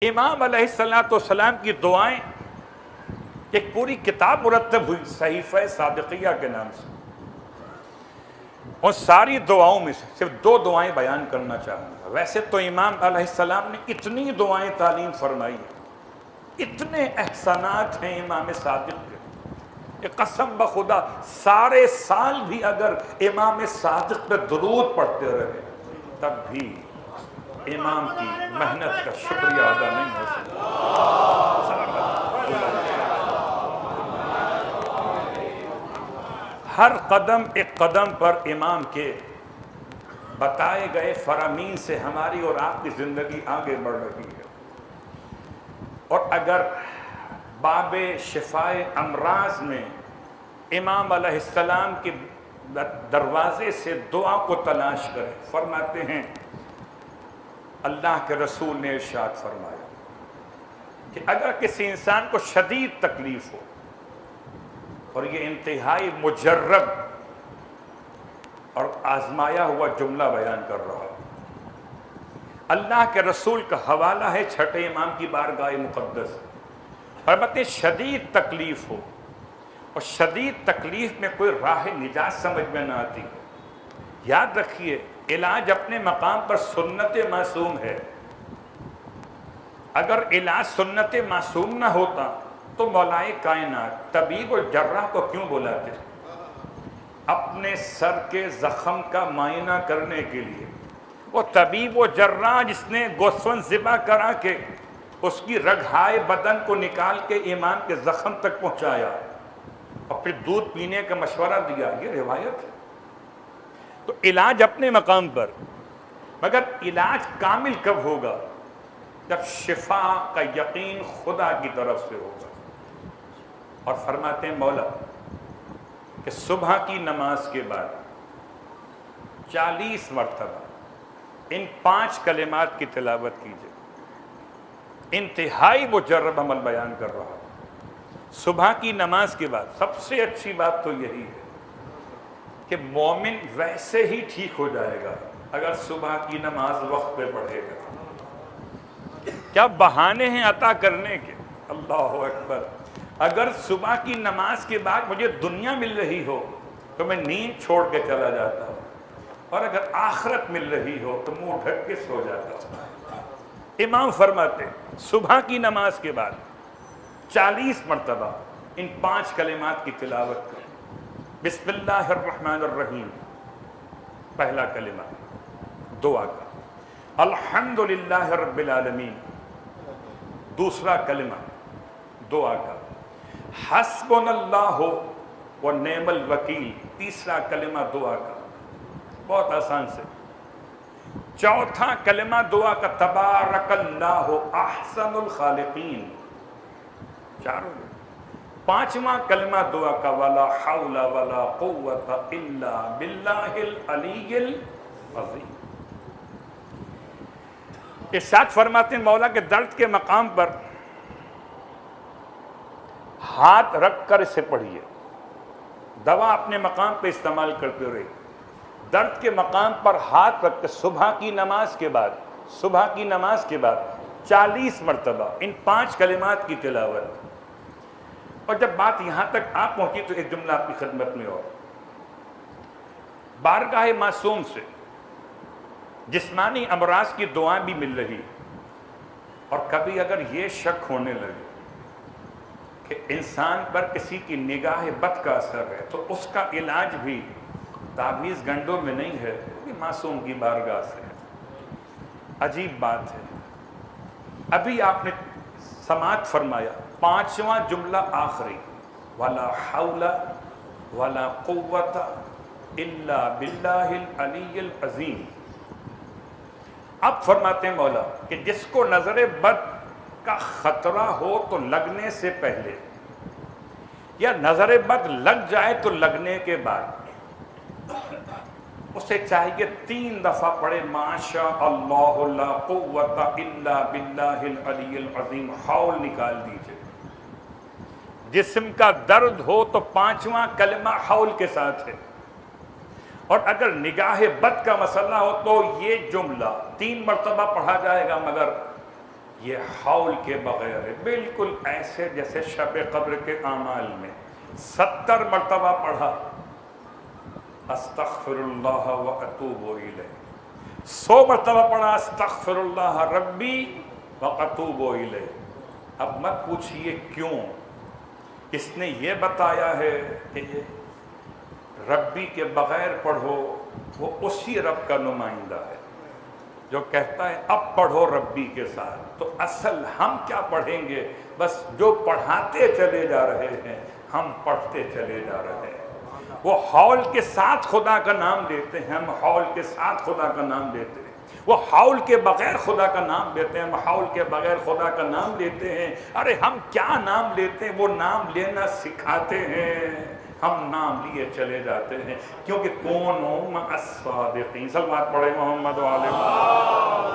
امام علیہ السلام کی دعائیں ایک پوری کتاب مرتب ہوئی صحیفہ صادقیہ کے نام سے. اور ساری دعاؤں میں سے صرف 2 دعائیں بیان کرنا چاہوں گا. ویسے تو امام علیہ السلام نے اتنی دعائیں تعلیم فرمائی ہیں، اتنے احسانات ہیں امام صادق کے کہ قسم بخدا سارے سال بھی اگر امام صادق پہ درود پڑھتے رہے تب بھی امام کی محنت کا شکریہ ادا نہیں ہو سکتا. ہر قدم ایک قدم پر امام کے بتائے گئے فرامین سے ہماری اور آپ کی زندگی آگے بڑھ رہی ہے. اور اگر باب شفائے امراض میں امام علیہ السلام کے دروازے سے دعا کو تلاش کریں، فرماتے ہیں اللہ کے رسول نے ارشاد فرمایا کہ اگر کسی انسان کو شدید تکلیف ہو، اور یہ انتہائی مجرب اور آزمایا ہوا جملہ بیان کر رہا ہوں، اللہ کے رسول کا حوالہ ہے 6 امام کی بارگاہ مقدس. فرماتے ہیں شدید تکلیف ہو اور شدید تکلیف میں کوئی راہ نجات سمجھ میں نہ آتی، یاد رکھیے علاج اپنے مقام پر سنت معصوم ہے. اگر علاج سنت معصوم نہ ہوتا تو مولائے کائنات طبیب اور جراح کو کیوں بلاتے؟ اپنے سر کے زخم کا معائنہ کرنے کے لیے وہ طبیب و جراح جس نے گوسفند ذبح کرا کے اس کی رگہائے بدن کو نکال کے امام کے زخم تک پہنچایا اور پھر دودھ پینے کا مشورہ دیا، یہ روایت ہے. تو علاج اپنے مقام پر، مگر علاج کامل کب ہوگا؟ جب شفا کا یقین خدا کی طرف سے ہوگا. اور فرماتے ہیں مولا کہ صبح کی نماز کے بعد 40 مرتبہ ان 5 کلمات کی تلاوت کیجئے. انتہائی مجرب عمل بیان کر رہا ہوں. صبح کی نماز کے بعد سب سے اچھی بات تو یہی ہے کہ مومن ویسے ہی ٹھیک ہو جائے گا اگر صبح کی نماز وقت پہ پڑھے گا. کیا بہانے ہیں عطا کرنے کے؟ اللہ اکبر. اگر صبح کی نماز کے بعد مجھے دنیا مل رہی ہو تو میں نیند چھوڑ کے چلا جاتا ہوں، اور اگر آخرت مل رہی ہو تو منہ ڈھک کے سو جاتا ہوں. امام فرماتے صبح کی نماز کے بعد 40 مرتبہ ان 5 کلمات کی تلاوت کریں. بسم اللہ الرحمن الرحیم پہلا کلمہ دعا کا، الحمدللہ رب العالمین دوسرا کلمہ دعا کا، حسبنا اللہ و نعم الوکیل تیسرا کلمہ دعا کا. بہت آسان سے. چوتھا کلمہ دعا کا تبارک اللہ احسن الخالقین. چاروں. پانچواں کلمہ دعا کا ولا حول ولا قوت الا باللہ العلی العظیم. ارشاد فرماتے ہیں مولا کے درد کے مقام پر ہاتھ رکھ کر اسے پڑھیے. دوا اپنے مقام پہ استعمال کرتے رہے. درد کے مقام پر ہاتھ رکھ کر صبح کی نماز کے بعد 40 مرتبہ ان 5 کلمات کی تلاوت. اور جب بات یہاں تک آپ پہنچی تو ایک جملہ آپ کی خدمت میں اور بارگاہ معصوم سے جسمانی امراض کی دعائیں بھی مل رہی. اور کبھی اگر یہ شک ہونے لگے کہ انسان پر کسی کی نگاہ بد کا اثر ہے تو اس کا علاج بھی تعویذ گنڈوں میں نہیں ہے، یہ معصوم کی بارگاہ سے ہے. عجیب بات ہے. ابھی آپ نے سماعت فرمایا 5واں جملہ آخری ولا حول ولا قوت الا باللہ العلی العظیم. اب فرماتے ہیں مولا کہ جس کو نظر بد کا خطرہ ہو تو لگنے سے پہلے، یا نظر بد لگ جائے تو لگنے کے بعد، اسے چاہیے 3 دفعہ پڑھے ماشاء اللہ لا قوت الا باللہ العلی العظیم. حول نکال دیجئے. جسم کا درد ہو تو 5واں کلمہ حول کے ساتھ ہے. اور اگر نگاہ بد کا مسئلہ ہو تو یہ جملہ 3 مرتبہ پڑھا جائے گا، مگر یہ حول کے بغیر ہے، بالکل ایسے جیسے شب قدر کے اعمال میں 70 مرتبہ پڑھا استغفر اللہ و اتوب الیہ، 100 مرتبہ پڑھا استغفر اللہ ربی و اتوب الیہ۔ اب مت پوچھئے کیوں، اس نے یہ بتایا ہے کہ ربی کے بغیر پڑھو، وہ اسی رب کا نمائندہ ہے جو کہتا ہے اب پڑھو ربی کے ساتھ۔ تو اصل ہم کیا پڑھیں گے؟ بس جو پڑھاتے چلے جا رہے ہیں ہم پڑھتے چلے جا رہے ہیں۔ وہ حول کے ساتھ خدا کا نام لیتے ہیں، ہم حول کے ساتھ خدا کا نام لیتے ہیں۔ وہ حول کے بغیر خدا کا نام لیتے ہیں، ہم حول کے بغیر خدا کا نام لیتے ہیں۔ ارے ہم کیا نام لیتے ہیں، وہ نام لینا سکھاتے ہیں، ہم نام لیے چلے جاتے ہیں، کیونکہ کونوا مع الصادقین۔ صلوات پڑھے محمد و آل محمد۔